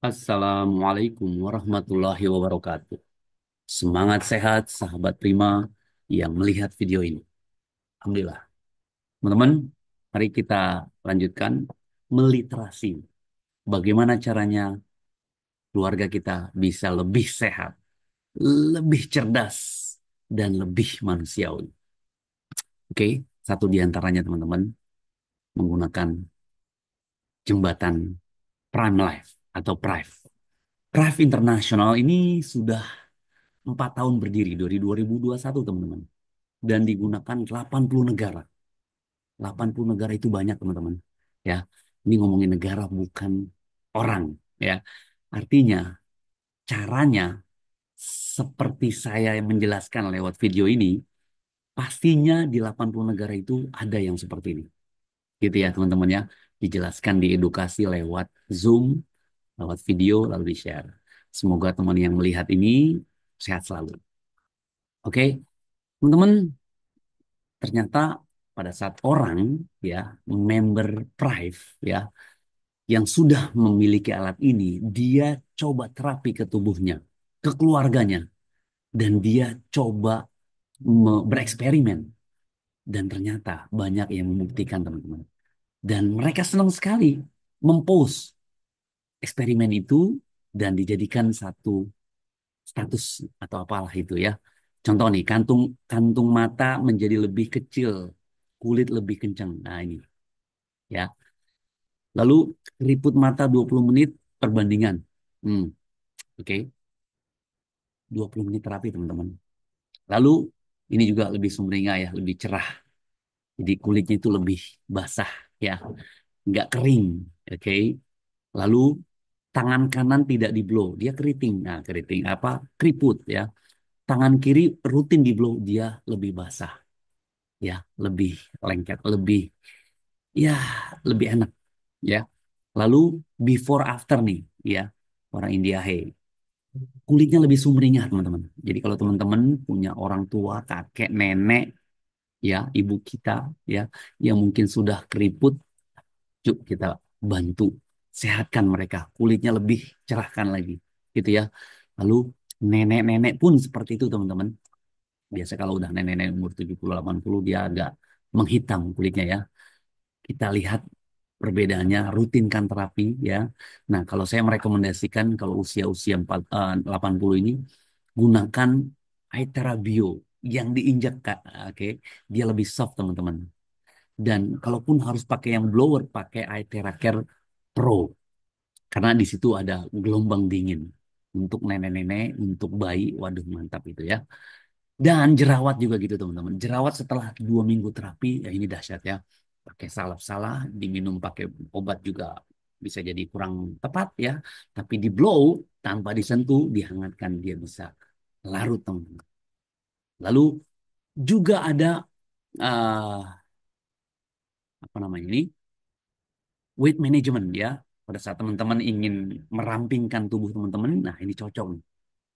Assalamualaikum warahmatullahi wabarakatuh. Semangat sehat, sahabat Prima yang melihat video ini. Alhamdulillah. Teman-teman, mari kita lanjutkan meliterasi. Bagaimana caranya keluarga kita bisa lebih sehat, lebih cerdas, dan lebih manusiawi. Oke, satu di antaranya teman-teman menggunakan jembatan Prime Life atau Prive. Prive International ini sudah 4 tahun berdiri dari 2021 teman-teman. Dan digunakan 80 negara. 80 negara itu banyak teman-teman. Ya, ini ngomongin negara bukan orang. Ya, artinya caranya seperti saya yang menjelaskan lewat video ini, pastinya di 80 negara itu ada yang seperti ini. Gitu ya teman-teman ya. Dijelaskan diedukasi lewat Zoom, lewat video, lalu di-share. Semoga teman yang melihat ini sehat selalu. Oke, teman-teman, ternyata pada saat orang ya member Prive ya yang sudah memiliki alat ini, dia coba terapi ke tubuhnya, ke keluarganya, dan dia coba bereksperimen, dan ternyata banyak yang membuktikan teman-teman, dan mereka senang sekali mempost eksperimen itu dan dijadikan satu status atau apalah itu ya. Contoh nih, kantung kantung mata menjadi lebih kecil, kulit lebih kencang. Nah ini ya. Lalu keriput mata 20 menit perbandingan. Hmm, oke. 20 menit terapi teman-teman. Lalu ini juga lebih sumringah ya, lebih cerah. Jadi kulitnya itu lebih basah ya, nggak kering. Oke. Lalu tangan kanan tidak di blow, dia keriting. Nah, keriting apa? Keriput ya. Tangan kiri rutin di blow, dia lebih basah ya, lebih lengket, lebih ya, lebih enak ya. Lalu before after nih ya, orang India hey, kulitnya lebih sumringah teman-teman. Jadi kalau teman-teman punya orang tua, kakek, nenek, ya ibu kita, ya yang mungkin sudah keriput, yuk kita bantu sehatkan mereka, kulitnya lebih cerahkan lagi, gitu ya. Lalu nenek-nenek pun seperti itu teman-teman. Biasa kalau udah nenek-nenek umur 70, 80 dia agak menghitam kulitnya ya. Kita lihat perbedaannya, rutinkan terapi ya. Nah, kalau saya merekomendasikan kalau usia-usia 80 ini gunakan Aetera Bio yang diinjak Kak. Oke, dia lebih soft teman-teman. Dan kalaupun harus pakai yang blower, pakai Aetera Care Pro karena di situ ada gelombang dingin untuk nenek-nenek, untuk bayi. Waduh, mantap itu ya. Dan jerawat juga gitu teman-teman. Jerawat setelah 2 minggu terapi, ya ini dahsyat ya. Pakai salep salah, diminum pakai obat juga bisa jadi kurang tepat ya. Tapi di blow, tanpa disentuh, dihangatkan, dia bisa larut teman-teman. Lalu juga ada eh, apa namanya ini, weight management ya. Pada saat teman-teman ingin merampingkan tubuh teman-teman, nah ini cocok nih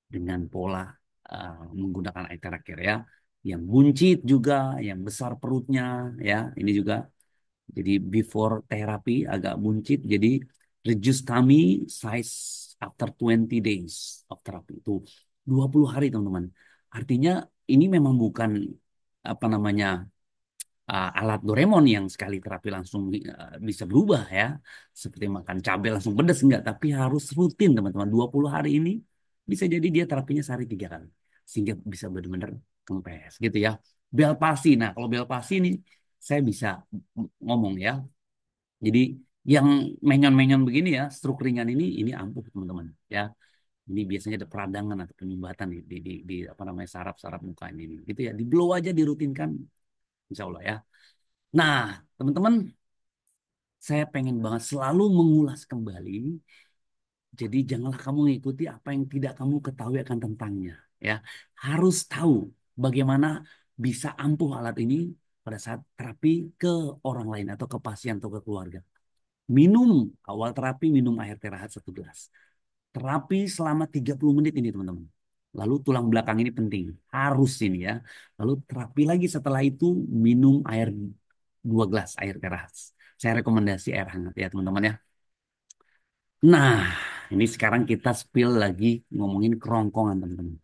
dengan pola menggunakan eye tracker ya. Yang buncit juga, yang besar perutnya ya. Ini juga jadi before terapi agak buncit, jadi reduce tummy size after 20 days of therapy itu 20 hari teman-teman. Artinya ini memang bukan apa namanya alat Doraemon yang sekali terapi langsung bisa berubah ya. Seperti makan cabai langsung pedas enggak, tapi harus rutin teman-teman. 20 hari ini bisa jadi dia terapinya sehari 3 kali. Sehingga bisa benar-benar kempes gitu ya. Belpasi. Nah, kalau Belpasi ini saya bisa ngomong ya. Jadi yang menyon-menyon begini ya, stroke ringan ini ampuh teman-teman ya. Ini biasanya ada peradangan atau penyumbatan di apa namanya saraf-saraf muka ini gitu ya. Di blow aja dirutinkan insya Allah ya. Nah, teman-teman, saya pengen banget selalu mengulas kembali. Jadi janganlah kamu mengikuti apa yang tidak kamu ketahui akan tentangnya. Ya, harus tahu bagaimana bisa ampuh alat ini pada saat terapi ke orang lain atau ke pasien atau ke keluarga. Minum awal terapi minum air terahat 1 gelas. Terapi selama 30 menit ini teman-teman. Lalu tulang belakang ini penting, harus ini ya. Lalu terapi lagi setelah itu minum air 2 gelas air keras. Saya rekomendasi air hangat ya teman-teman ya. Nah, ini sekarang kita spill lagi ngomongin kerongkongan, teman-teman.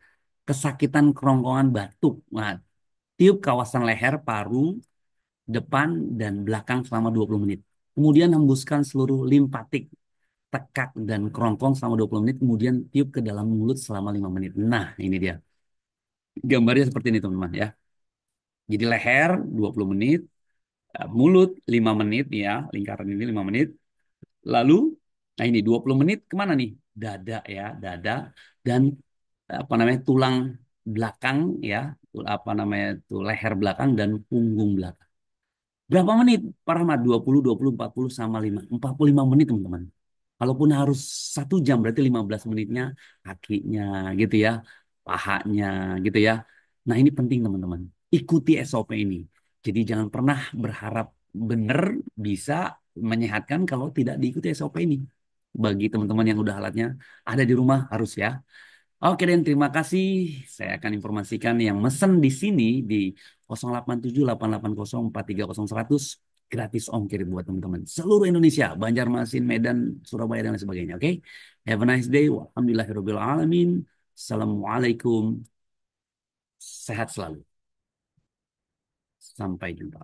Kesakitan kerongkongan batuk. Nah, tiup kawasan leher, paru, depan, dan belakang selama 20 menit. Kemudian hembuskan seluruh limpatik, tekak, dan kerongkong selama 20 menit. Kemudian tiup ke dalam mulut selama 5 menit. Nah, ini dia. Gambarnya seperti ini, teman-teman ya. Jadi leher 20 menit, mulut 5 menit ya, lingkaran ini 5 menit. Lalu, nah ini 20 menit kemana nih? Dada ya, dada dan apa namanya tulang belakang ya, apa namanya tuh leher belakang dan punggung belakang. Berapa menit, Pak Rahmat? 20, 40 sama 5. 45 menit, teman-teman. Kalaupun harus 1 jam, berarti 15 menitnya kakinya gitu ya, pahanya gitu ya. Nah ini penting, teman-teman. Ikuti SOP ini. Jadi jangan pernah berharap benar bisa menyehatkan kalau tidak diikuti SOP ini. Bagi teman-teman yang udah alatnya ada di rumah harus ya. Oke Dan, terima kasih. Saya akan informasikan yang mesen di sini di 087880430100 gratis ongkir buat teman-teman seluruh Indonesia, Banjarmasin, Medan, Surabaya dan lain sebagainya. Oke, have a nice day. Alhamdulillahirabbil alamin. Assalamualaikum. Sehat selalu. Sampai jumpa.